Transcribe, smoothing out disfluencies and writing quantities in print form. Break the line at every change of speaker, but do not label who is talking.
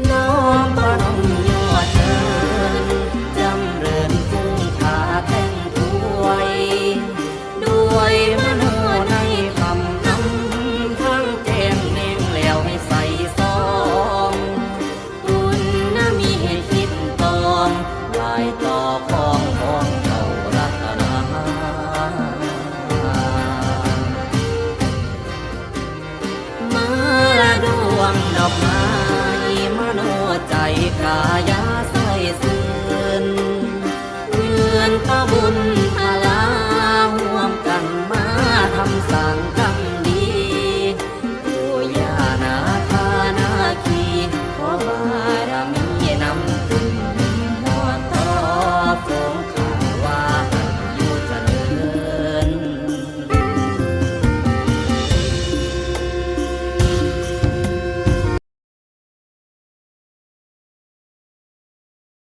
น้อมประนมยอดเชิญจำเริญฟุ้งขาแต่งถวยด้วยมโนในคำนำทั้งแจ้งเน่งแล้วให้ใส่ซองคุณน่ะมีให้คิดตองลายต่อของของเขารัตนา มาดวงดอกไม้มโนใจกายาส